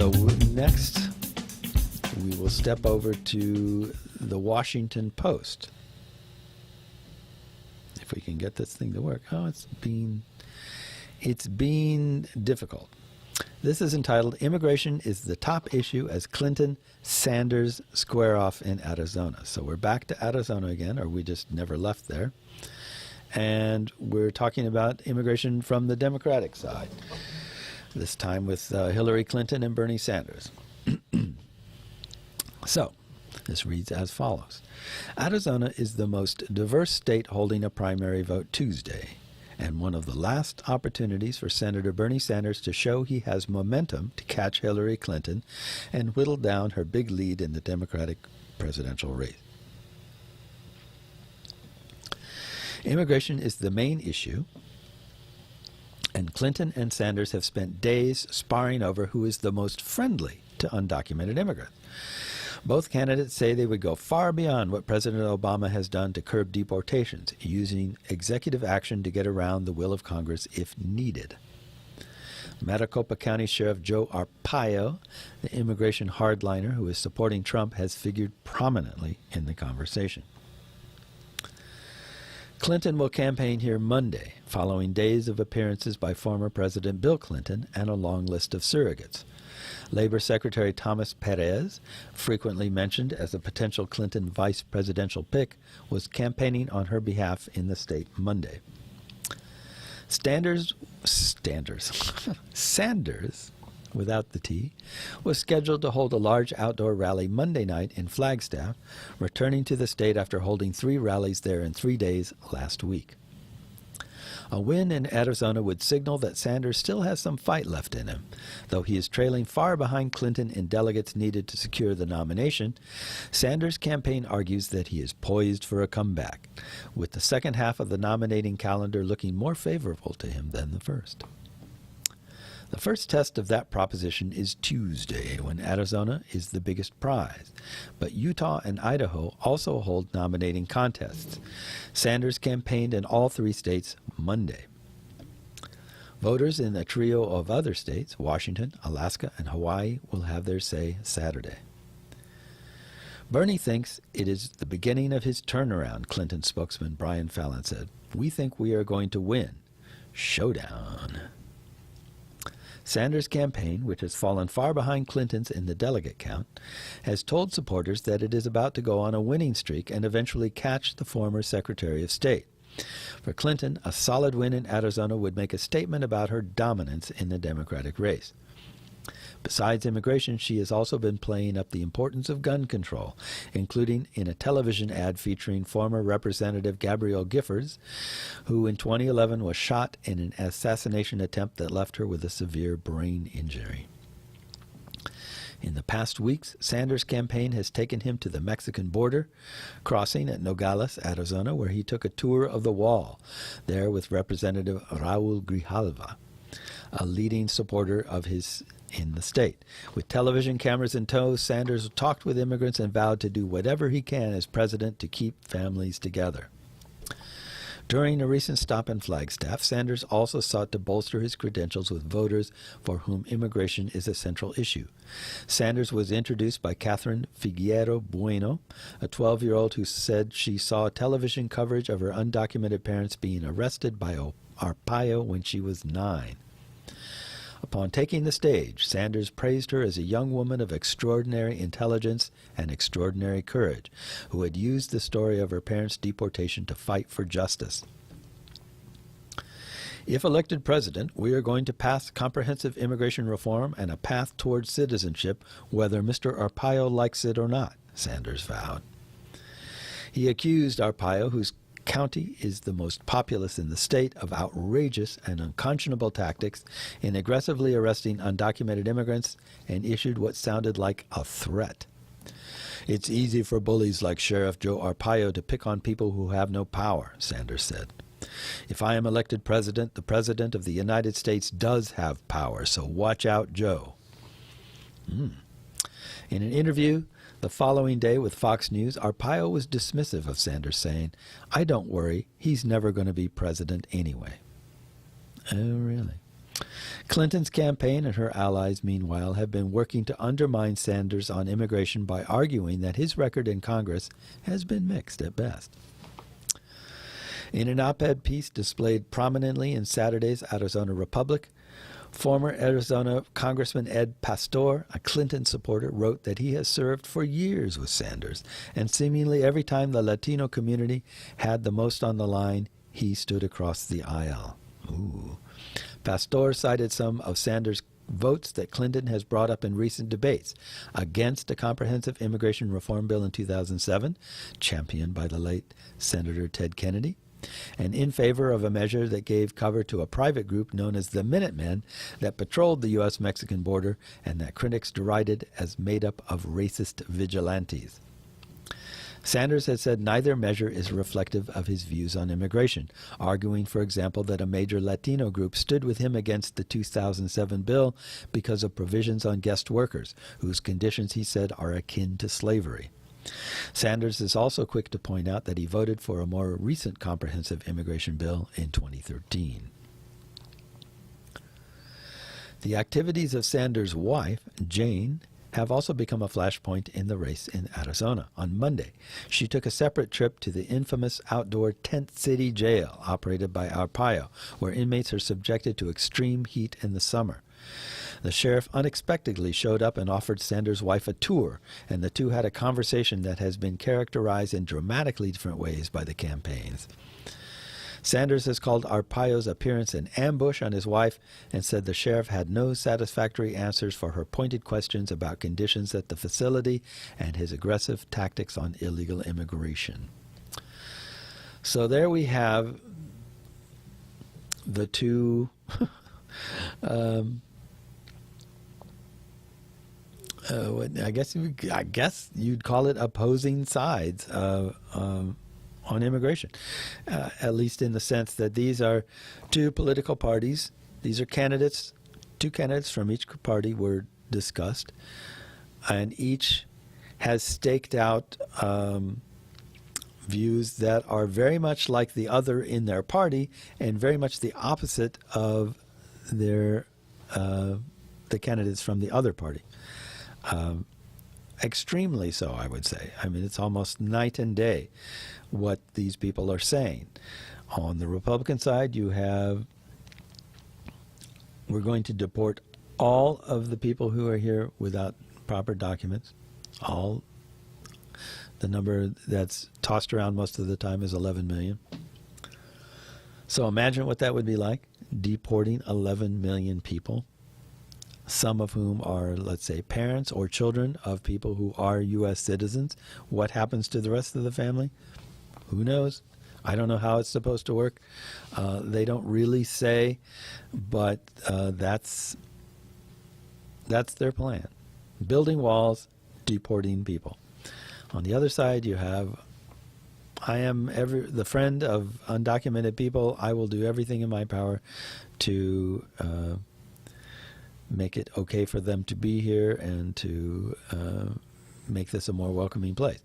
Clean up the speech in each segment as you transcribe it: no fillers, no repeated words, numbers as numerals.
So next, we will step over to the Washington Post. If we can get this thing to work. Oh, it's been difficult. This is entitled, Immigration is the Top Issue as Clinton-Sanders Square Off in Arizona. So we're back to Arizona again, or we just never left there. And we're talking about immigration from the Democratic side, this time with Hillary Clinton and Bernie Sanders. So, this reads as follows. Arizona is the most diverse state holding a primary vote Tuesday, and one of the last opportunities for Senator Bernie Sanders to show he has momentum to catch Hillary Clinton and whittle down her big lead in the Democratic presidential race. Immigration is the main issue, and Clinton and Sanders have spent days sparring over who is the most friendly to undocumented immigrants. Both candidates say they would go far beyond what President Obama has done to curb deportations, using executive action to get around the will of Congress if needed. Maricopa County Sheriff Joe Arpaio, the immigration hardliner who is supporting Trump, has figured prominently in the conversation. Clinton will campaign here Monday, following days of appearances by former President Bill Clinton and a long list of surrogates. Labor Secretary Thomas Perez, frequently mentioned as a potential Clinton vice presidential pick, was campaigning on her behalf in the state Monday. Sanders, without the T, was scheduled to hold a large outdoor rally Monday night in Flagstaff, returning to the state after holding 3 rallies there in 3 days last week. A win in Arizona would signal that Sanders still has some fight left in him. Though he is trailing far behind Clinton in delegates needed to secure the nomination, Sanders' campaign argues that he is poised for a comeback, with the second half of the nominating calendar looking more favorable to him than the first. The first test of that proposition is Tuesday, when Arizona is the biggest prize. But Utah and Idaho also hold nominating contests. Sanders campaigned in all 3 states Monday. Voters in a trio of other states, Washington, Alaska, and Hawaii, will have their say Saturday. Bernie thinks it is the beginning of his turnaround, Clinton spokesman Brian Fallon said. We think we are going to win. Showdown. Sanders' campaign, which has fallen far behind Clinton's in the delegate count, has told supporters that it is about to go on a winning streak and eventually catch the former Secretary of State. For Clinton, a solid win in Arizona would make a statement about her dominance in the Democratic race. Besides immigration, she has also been playing up the importance of gun control, including in a television ad featuring former Representative Gabrielle Giffords, who in 2011 was shot in an assassination attempt that left her with a severe brain injury. In the past weeks, Sanders' campaign has taken him to the Mexican border, crossing at Nogales, Arizona, where he took a tour of the wall, there with Representative Raul Grijalva, a leading supporter of his in the state. With television cameras in tow, Sanders talked with immigrants and vowed to do whatever he can as president to keep families together. During a recent stop in Flagstaff, Sanders also sought to bolster his credentials with voters for whom immigration is a central issue. Sanders was introduced by Catherine Figueroa Bueno, a 12-year-old who said she saw television coverage of her undocumented parents being arrested by Arpaio when she was 9. Upon taking the stage, Sanders praised her as a young woman of extraordinary intelligence and extraordinary courage, who had used the story of her parents' deportation to fight for justice. If elected president, we are going to pass comprehensive immigration reform and a path towards citizenship, whether Mr. Arpaio likes it or not, Sanders vowed. He accused Arpaio, whose county is the most populous in the state, of outrageous and unconscionable tactics in aggressively arresting undocumented immigrants, and issued what sounded like a threat. It's easy for bullies like Sheriff Joe Arpaio to pick on people who have no power, Sanders said. If I am elected president, the president of the United States does have power, so watch out, Joe. In an interview the following day with Fox News, Arpaio was dismissive of Sanders, saying, "I don't worry, he's never going to be president anyway." Oh, really? Clinton's campaign and her allies, meanwhile, have been working to undermine Sanders on immigration by arguing that his record in Congress has been mixed at best. In an op-ed piece displayed prominently in Saturday's Arizona Republic, former Arizona Congressman Ed Pastor, a Clinton supporter, wrote that he has served for years with Sanders, and seemingly every time the Latino community had the most on the line, he stood across the aisle. Ooh. Pastor cited some of Sanders' votes that Clinton has brought up in recent debates against a comprehensive immigration reform bill in 2007, championed by the late Senator Ted Kennedy, and in favor of a measure that gave cover to a private group known as the Minutemen that patrolled the U.S.-Mexican border and that critics derided as made up of racist vigilantes. Sanders has said neither measure is reflective of his views on immigration, arguing, for example, that a major Latino group stood with him against the 2007 bill because of provisions on guest workers, whose conditions, he said, are akin to slavery. Sanders is also quick to point out that he voted for a more recent comprehensive immigration bill in 2013. The activities of Sanders' wife, Jane, have also become a flashpoint in the race in Arizona. On Monday, she took a separate trip to the infamous outdoor Tent City Jail operated by Arpaio, where inmates are subjected to extreme heat in the summer. The sheriff unexpectedly showed up and offered Sanders' wife a tour, and the two had a conversation that has been characterized in dramatically different ways by the campaigns. Sanders has called Arpaio's appearance an ambush on his wife and said the sheriff had no satisfactory answers for her pointed questions about conditions at the facility and his aggressive tactics on illegal immigration. So there we have the two I guess you'd call it opposing sides on immigration, at least in the sense that these are two political parties. These are candidates. Two candidates from each party were discussed, and each has staked out views that are very much like the other in their party and very much the opposite of their the candidates from the other party. Extremely so, I would say. I mean, it's almost night and day what these people are saying. On the Republican side, you have, we're going to deport all of the people who are here without proper documents. All. The number that's tossed around most of the time is 11 million. So imagine what that would be like, deporting 11 million people, some of whom are, let's say, parents or children of people who are U.S. citizens. What happens to the rest of the family? Who knows? I don't know how it's supposed to work. They don't really say, but that's their plan. Building walls, deporting people. On the other side, you have, I am the friend of undocumented people. I will do everything in my power to make it okay for them to be here and to make this a more welcoming place.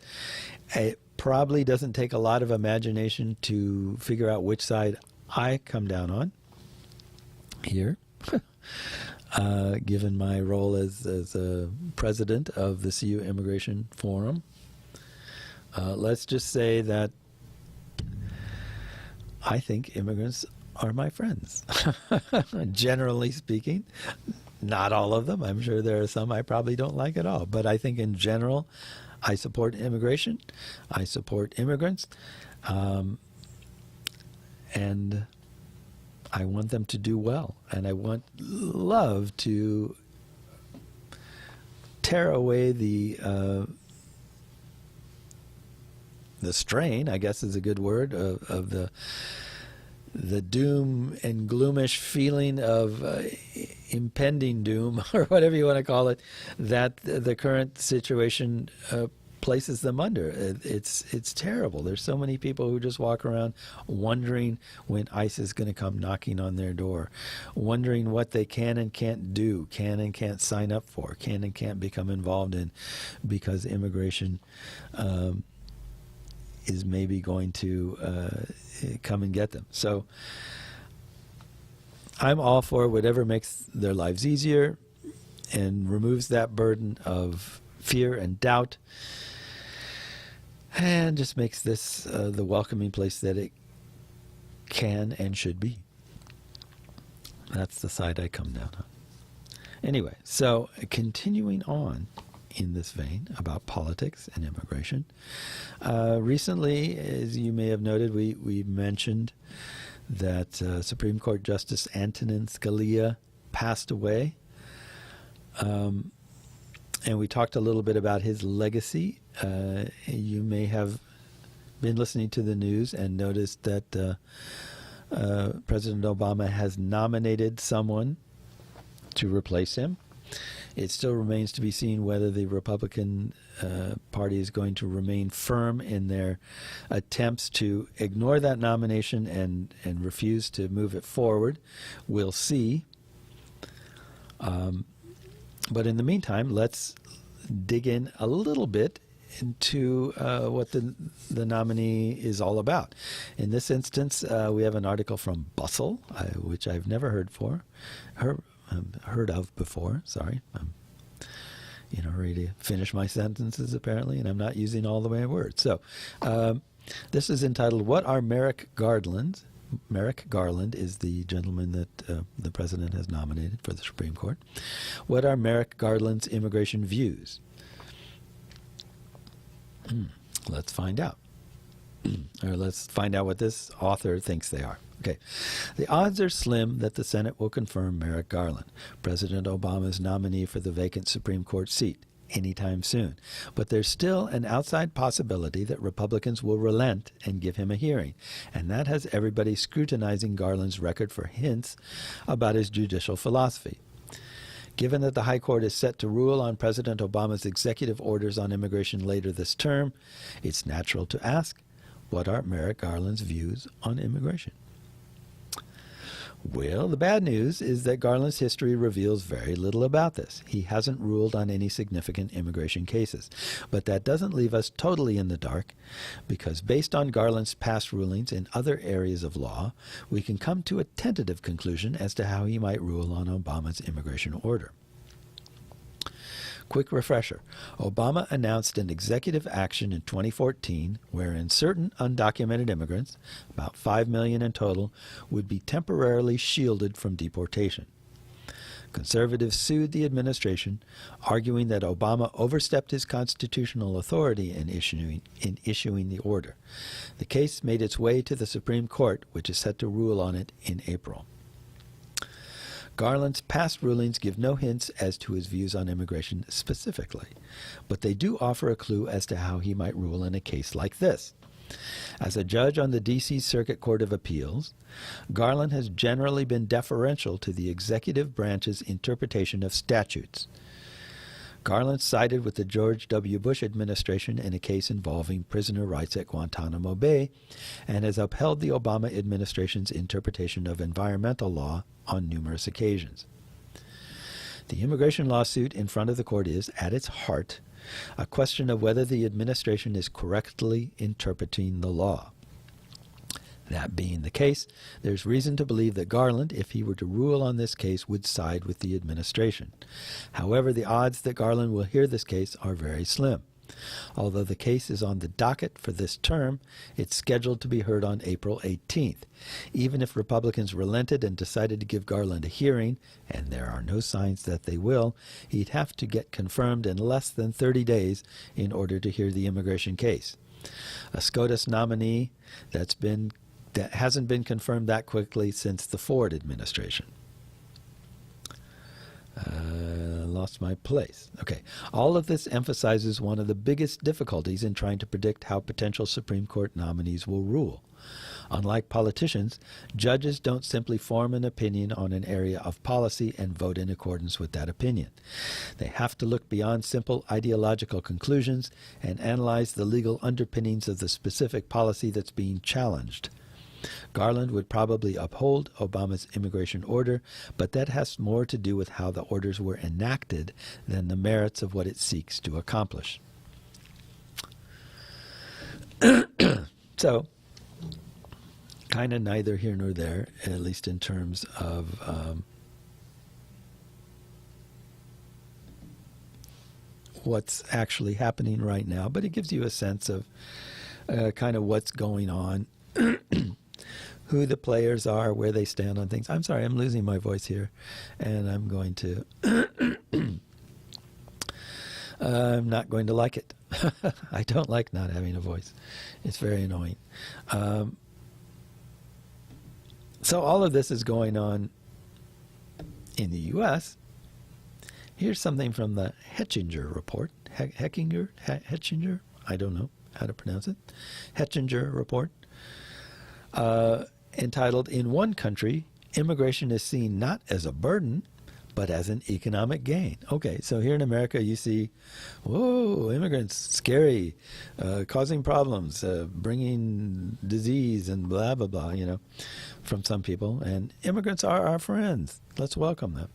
It probably doesn't take a lot of imagination to figure out which side I come down on here, given my role as a president of the CU Immigration Forum. Let's just say that I think immigrants are my friends, generally speaking. Not all of them. I'm sure there are some I probably don't like at all. But I think in general, I support immigration. I support immigrants. And I want them to do well. And I love to tear away the strain, I guess is a good word, of the doom and gloomish feeling of impending doom, or whatever you want to call it, that the current situation places them under. It's terrible. There's so many people who just walk around wondering when ICE is going to come knocking on their door, wondering what they can and can't do, can and can't sign up for, can and can't become involved in, because immigration is maybe going to come and get them. So I'm all for whatever makes their lives easier and removes that burden of fear and doubt and just makes this the welcoming place that it can and should be. That's the side I come down on. Anyway, so continuing on in this vein about politics and immigration, recently, as you may have noted, we mentioned that Supreme Court Justice Antonin Scalia passed away. And we talked a little bit about his legacy. You may have been listening to the news and noticed that President Obama has nominated someone to replace him. It still remains to be seen whether the Republican Party is going to remain firm in their attempts to ignore that nomination and refuse to move it forward. We'll see. But in the meantime, let's dig in a little bit into what the nominee is all about. In this instance, we have an article from Bustle, which I've never heard of before. Sorry, I'm ready to finish my sentences apparently, and I'm not using all the right words. So this is entitled, "What Are Merrick Garland?" Merrick Garland is the gentleman that the president has nominated for the Supreme Court. What are Merrick Garland's immigration views? Let's find out. Or let's find out what this author thinks they are. Okay. The odds are slim that the Senate will confirm Merrick Garland, President Obama's nominee for the vacant Supreme Court seat, anytime soon. But there's still an outside possibility that Republicans will relent and give him a hearing, and that has everybody scrutinizing Garland's record for hints about his judicial philosophy. Given that the High Court is set to rule on President Obama's executive orders on immigration later this term, it's natural to ask, what are Merrick Garland's views on immigration? Well, the bad news is that Garland's history reveals very little about this. He hasn't ruled on any significant immigration cases. But that doesn't leave us totally in the dark, because based on Garland's past rulings in other areas of law, we can come to a tentative conclusion as to how he might rule on Obama's immigration order. Quick refresher. Obama announced an executive action in 2014 wherein certain undocumented immigrants, about 5 million in total, would be temporarily shielded from deportation. Conservatives sued the administration, arguing that Obama overstepped his constitutional authority in issuing the order. The case made its way to the Supreme Court, which is set to rule on it in April. Garland's past rulings give no hints as to his views on immigration specifically, but they do offer a clue as to how he might rule in a case like this. As a judge on the D.C. Circuit Court of Appeals, Garland has generally been deferential to the executive branch's interpretation of statutes. Garland sided with the George W. Bush administration in a case involving prisoner rights at Guantanamo Bay and has upheld the Obama administration's interpretation of environmental law on numerous occasions. The immigration lawsuit in front of the court is, at its heart, a question of whether the administration is correctly interpreting the law. That being the case, there's reason to believe that Garland, if he were to rule on this case, would side with the administration. However, the odds that Garland will hear this case are very slim. Although the case is on the docket for this term, it's scheduled to be heard on April 18th. Even if Republicans relented and decided to give Garland a hearing, and there are no signs that they will, he'd have to get confirmed in less than 30 days in order to hear the immigration case. A SCOTUS nominee that hasn't been confirmed that quickly since the Ford administration. Lost my place. Okay. All of this emphasizes one of the biggest difficulties in trying to predict how potential Supreme Court nominees will rule. Unlike politicians, judges don't simply form an opinion on an area of policy and vote in accordance with that opinion. They have to look beyond simple ideological conclusions and analyze the legal underpinnings of the specific policy that's being challenged. Garland would probably uphold Obama's immigration order, but that has more to do with how the orders were enacted than the merits of what it seeks to accomplish. So, kind of neither here nor there, at least in terms of what's actually happening right now, but it gives you a sense of kind of what's going on, who the players are, where they stand on things. I'm sorry, I'm losing my voice here, and I'm going to I'm not going to like it. I don't like not having a voice. It's very annoying. So all of this is going on in the U.S. Here's something from the Hetchinger report. Hetchinger? I don't know how to pronounce it. Hetchinger report. Entitled, "In one country, immigration is seen not as a burden, but as an economic gain." Okay, so here in America you see, whoa, immigrants, scary, causing problems, bringing disease and blah, blah, blah, you know, from some people. And immigrants are our friends. Let's welcome them.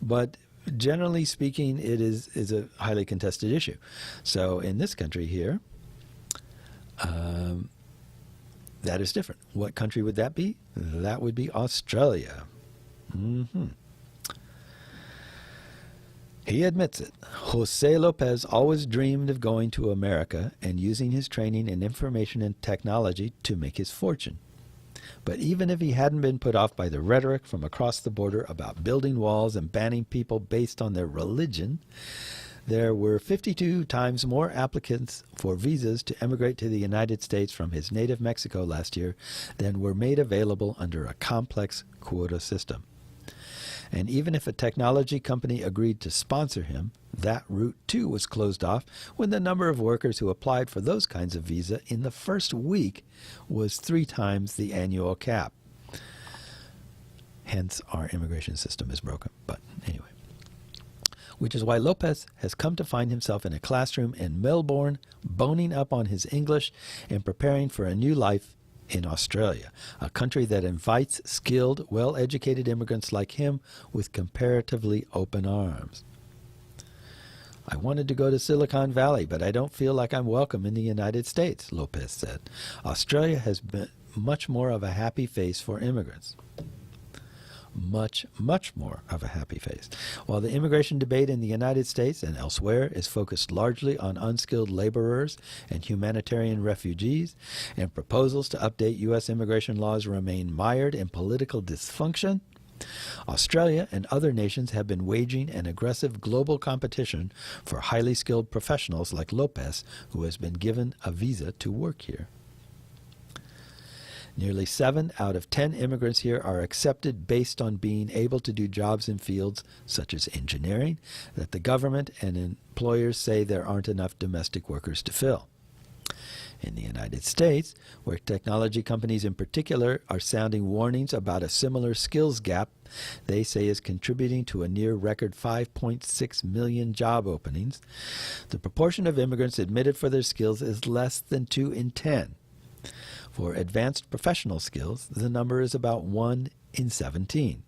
But generally speaking, it is a highly contested issue. So in this country here, that is different. What country would that be? That would be Australia. He admits it. Jose Lopez always dreamed of going to America and using his training in information and technology to make his fortune. But even if he hadn't been put off by the rhetoric from across the border about building walls and banning people based on their religion, there were 52 times more applicants for visas to emigrate to the United States from his native Mexico last year than were made available under a complex quota system. And even if a technology company agreed to sponsor him, that route too was closed off when the number of workers who applied for those kinds of visa in the first week was 3 times the annual cap. Hence, our immigration system is broken. But anyway. Which is why Lopez has come to find himself in a classroom in Melbourne, boning up on his English and preparing for a new life in Australia, a country that invites skilled, well-educated immigrants like him with comparatively open arms. "I wanted to go to Silicon Valley, but I don't feel like I'm welcome in the United States," Lopez said. "Australia has been much more of a happy face for immigrants." Much, much more of a happy face. While the immigration debate in the United States and elsewhere is focused largely on unskilled laborers and humanitarian refugees, and proposals to update U.S. immigration laws remain mired in political dysfunction, Australia and other nations have been waging an aggressive global competition for highly skilled professionals like Lopez, who has been given a visa to work here. Nearly 7 out of 10 immigrants here are accepted based on being able to do jobs in fields such as engineering that the government and employers say there aren't enough domestic workers to fill. In the United States, where technology companies in particular are sounding warnings about a similar skills gap they say is contributing to a near-record 5.6 million job openings, the proportion of immigrants admitted for their skills is less than 2 in 10. For advanced professional skills, the number is about 1 in 17.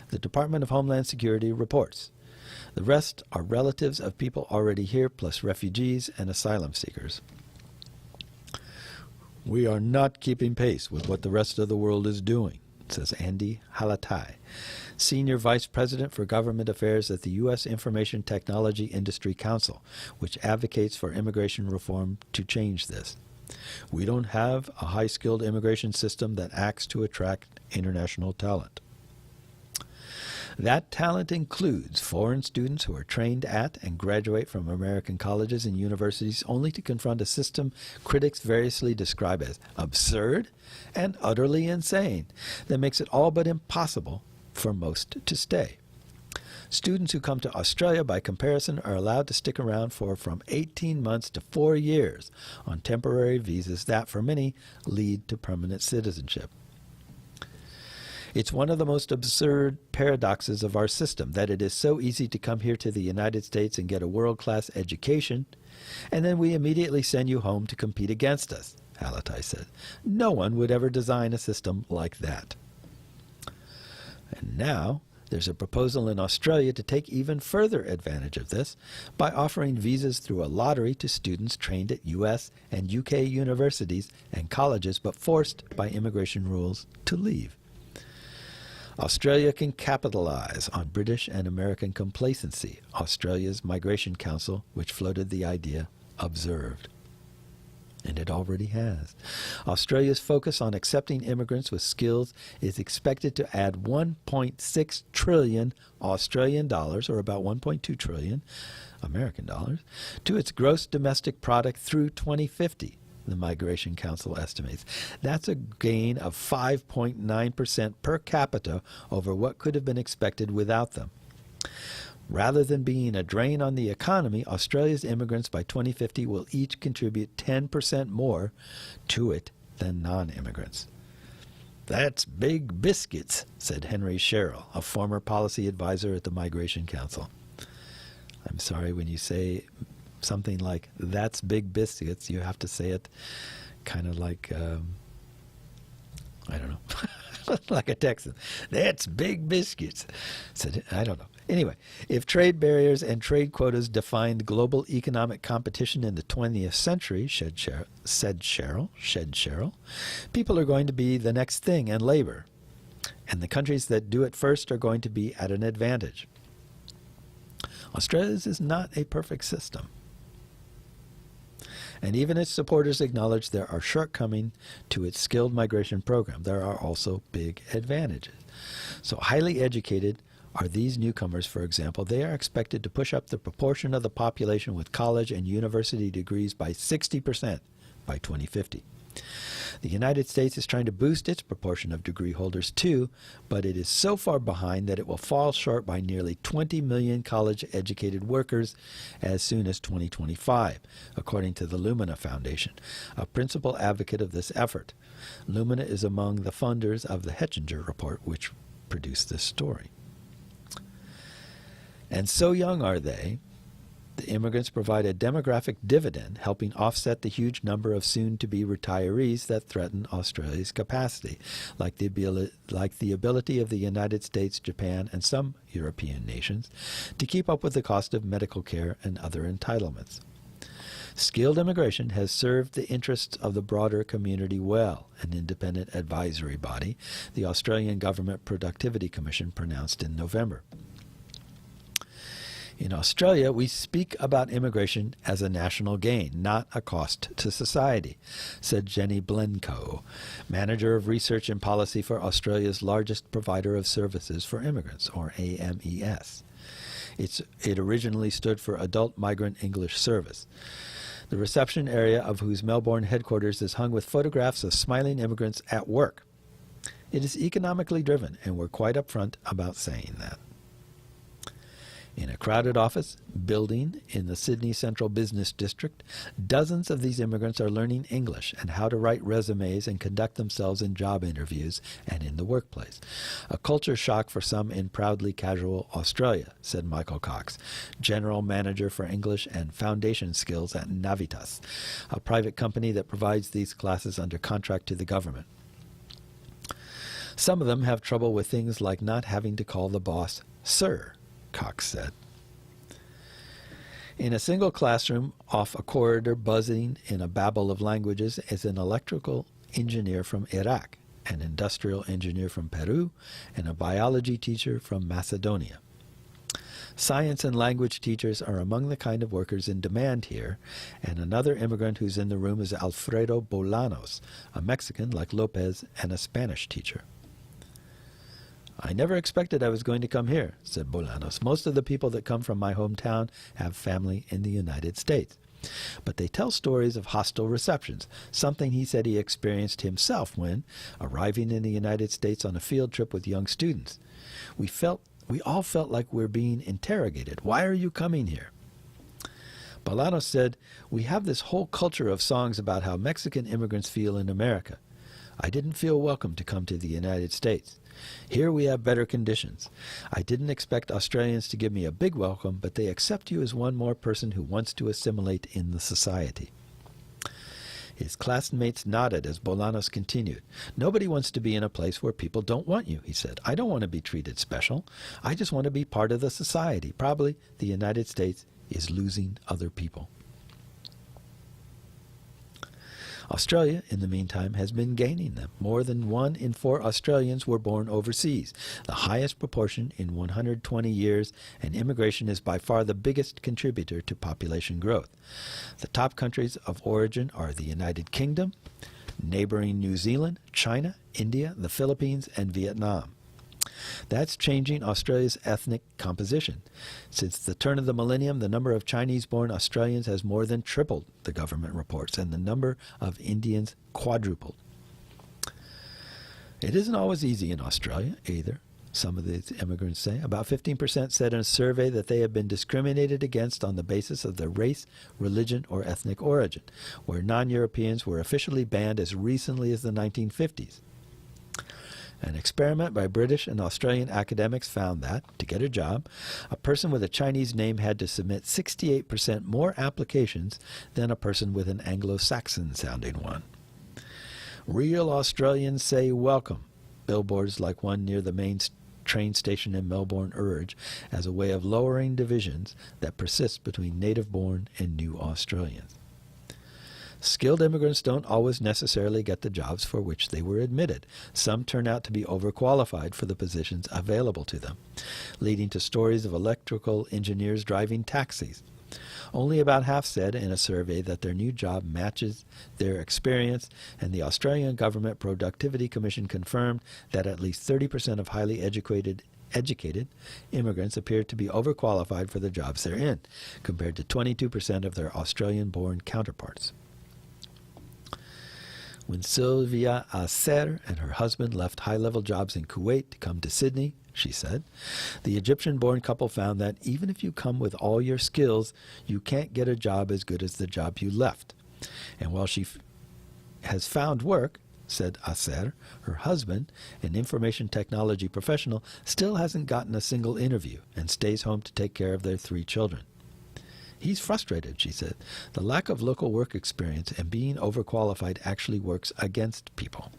The Department of Homeland Security reports. The rest are relatives of people already here, plus refugees and asylum seekers. "We are not keeping pace with what the rest of the world is doing," says Andy Halatai, Senior Vice President for Government Affairs at the U.S. Information Technology Industry Council, which advocates for immigration reform to change this. "We don't have a high-skilled immigration system that acts to attract international talent. That talent includes foreign students who are trained at and graduate from American colleges and universities only to confront a system critics variously describe as absurd and utterly insane that makes it all but impossible for most to stay. Students who come to Australia, by comparison, are allowed to stick around for from 18 months to 4 years on temporary visas that, for many, lead to permanent citizenship. It's one of the most absurd paradoxes of our system that it is so easy to come here to the United States and get a world-class education, and then we immediately send you home to compete against us," Halatai said. "No one would ever design a system like that." And now, There's a proposal in Australia to take even further advantage of this by offering visas through a lottery to students trained at US and UK universities and colleges but forced by immigration rules to leave. Australia can capitalize on British and American complacency, Australia's Migration Council, which floated the idea, observed. And it already has. Australia's focus on accepting immigrants with skills is expected to add 1.6 trillion Australian dollars, or about 1.2 trillion American dollars, to its gross domestic product through 2050, the Migration Council estimates. That's a gain of 5.9% per capita over what could have been expected without them. Rather than being a drain on the economy, Australia's immigrants by 2050 will each contribute 10% more to it than non-immigrants. That's big biscuits, said Henry Sherrill, a former policy advisor at the Migration Council. I'm sorry, when you say something like, that's big biscuits, you have to say it kind of like, I don't know, like a Texan. That's big biscuits. Said, I don't know. Anyway, if trade barriers and trade quotas defined global economic competition in the 20th century, said Sherrill, people are going to be the next thing in labor, and the countries that do it first are going to be at an advantage. Australia's is not a perfect system, and even its supporters acknowledge there are shortcomings to its skilled migration program. There are also big advantages. So highly educated are these newcomers, for example. They are expected to push up the proportion of the population with college and university degrees by 60% by 2050. The United States is trying to boost its proportion of degree holders too, but it is so far behind that it will fall short by nearly 20 million college-educated workers as soon as 2025, according to the Lumina Foundation, a principal advocate of this effort. Lumina is among the funders of the Hettinger Report, which produced this story. And so young are they, the immigrants provide a demographic dividend, helping offset the huge number of soon-to-be retirees that threaten Australia's capacity, like the ability of the United States, Japan, and some European nations to keep up with the cost of medical care and other entitlements. Skilled immigration has served the interests of the broader community well, an independent advisory body, the Australian Government Productivity Commission, pronounced in November. In Australia, we speak about immigration as a national gain, not a cost to society, said Jenny Blencoe, Manager of Research and Policy for Australia's largest provider of services for immigrants, or AMES. It originally stood for Adult Migrant English Service. The reception area of whose Melbourne headquarters is hung with photographs of smiling immigrants at work. It is economically driven, and we're quite upfront about saying that. In a crowded office building in the Sydney Central Business District, dozens of these immigrants are learning English and how to write resumes and conduct themselves in job interviews and in the workplace. A culture shock for some in proudly casual Australia, said Michael Cox, General Manager for English and Foundation Skills at Navitas, a private company that provides these classes under contract to the government. Some of them have trouble with things like not having to call the boss sir, Cox said. In a single classroom off a corridor buzzing in a babble of languages is an electrical engineer from Iraq, an industrial engineer from Peru, and a biology teacher from Macedonia. Science and language teachers are among the kind of workers in demand here, and another immigrant who's in the room is Alfredo Bolanos, a Mexican like Lopez and a Spanish teacher. I never expected I was going to come here, said Bolanos. Most of the people that come from my hometown have family in the United States. But they tell stories of hostile receptions, something he said he experienced himself when, arriving in the United States on a field trip with young students. We all felt like we're being interrogated. Why are you coming here? Bolanos said, we have this whole culture of songs about how Mexican immigrants feel in America. I didn't feel welcome to come to the United States. Here we have better conditions. I didn't expect Australians to give me a big welcome, but they accept you as one more person who wants to assimilate in the society. His classmates nodded as Bolanos continued. Nobody wants to be in a place where people don't want you, he said. I don't want to be treated special. I just want to be part of the society. Probably the United States is losing other people. Australia, in the meantime, has been gaining them. More than 1 in 4 Australians were born overseas, the highest proportion in 120 years, and immigration is by far the biggest contributor to population growth. The top countries of origin are the United Kingdom, neighboring New Zealand, China, India, the Philippines, and Vietnam. That's changing Australia's ethnic composition. Since the turn of the millennium, the number of Chinese-born Australians has more than tripled, the government reports, and the number of Indians quadrupled. It isn't always easy in Australia either, some of these immigrants say. About 15% said in a survey that they have been discriminated against on the basis of their race, religion, or ethnic origin, where non-Europeans were officially banned as recently as the 1950s. An experiment by British and Australian academics found that, to get a job, a person with a Chinese name had to submit 68% more applications than a person with an Anglo-Saxon-sounding one. Real Australians say welcome, billboards like one near the main train station in Melbourne urge, as a way of lowering divisions that persist between native-born and new Australians. Skilled immigrants don't always necessarily get the jobs for which they were admitted. Some turn out to be overqualified for the positions available to them, leading to stories of electrical engineers driving taxis. Only about half said in a survey that their new job matches their experience, and the Australian Government Productivity Commission confirmed that at least 30% of highly educated immigrants appear to be overqualified for the jobs they're in, compared to 22% of their Australian-born counterparts. When Sylvia Acer and her husband left high-level jobs in Kuwait to come to Sydney, she said, the Egyptian-born couple found that even if you come with all your skills, you can't get a job as good as the job you left. And while she has found work, said Acer, her husband, an information technology professional, still hasn't gotten a single interview and stays home to take care of their 3 children. He's frustrated, she said. The lack of local work experience and being overqualified actually works against people.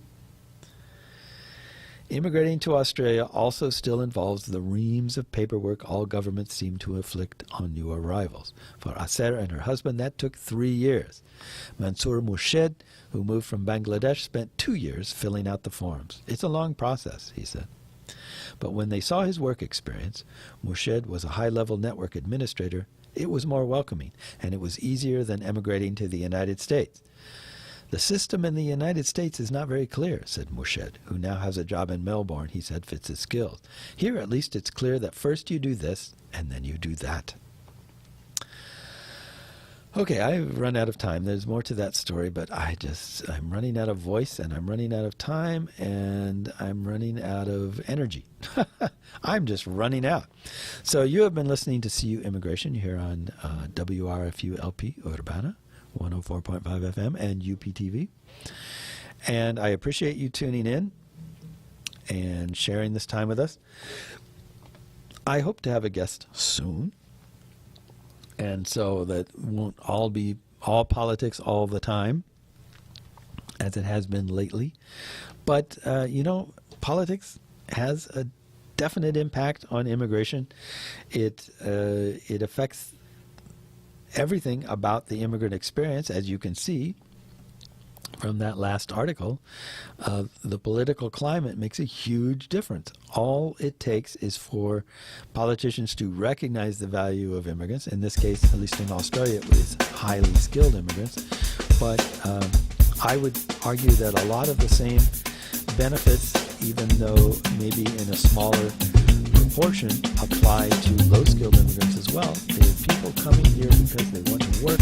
Immigrating to Australia also still involves the reams of paperwork all governments seem to inflict on new arrivals. For Acer and her husband, that took 3 years. Mansour Murshid, who moved from Bangladesh, spent 2 years filling out the forms. It's a long process, he said. But when they saw his work experience, Murshid was a high-level network administrator, it was more welcoming, and it was easier than emigrating to the United States. The system in the United States is not very clear, said Murshid, who now has a job in Melbourne he said fits his skills. Here at least it's clear that first you do this, and then you do that. Okay, I've run out of time. There's more to that story, but I'm running out of voice, and I'm running out of time, and I'm running out of energy. I'm just running out. So you have been listening to CU Immigration here on WRFU LP Urbana, 104.5 FM, and UPTV. And I appreciate you tuning in and sharing this time with us. I hope to have a guest soon. And so that won't all be all politics all the time, as it has been lately. But, politics has a definite impact on immigration. It affects everything about the immigrant experience, as you can see from that last article. The political climate makes a huge difference. All it takes is for politicians to recognize the value of immigrants. In this case, at least in Australia, it was highly skilled immigrants. But I would argue that a lot of the same benefits, even though maybe in a smaller proportion, apply to low-skilled immigrants as well. There are people coming here because they want to work,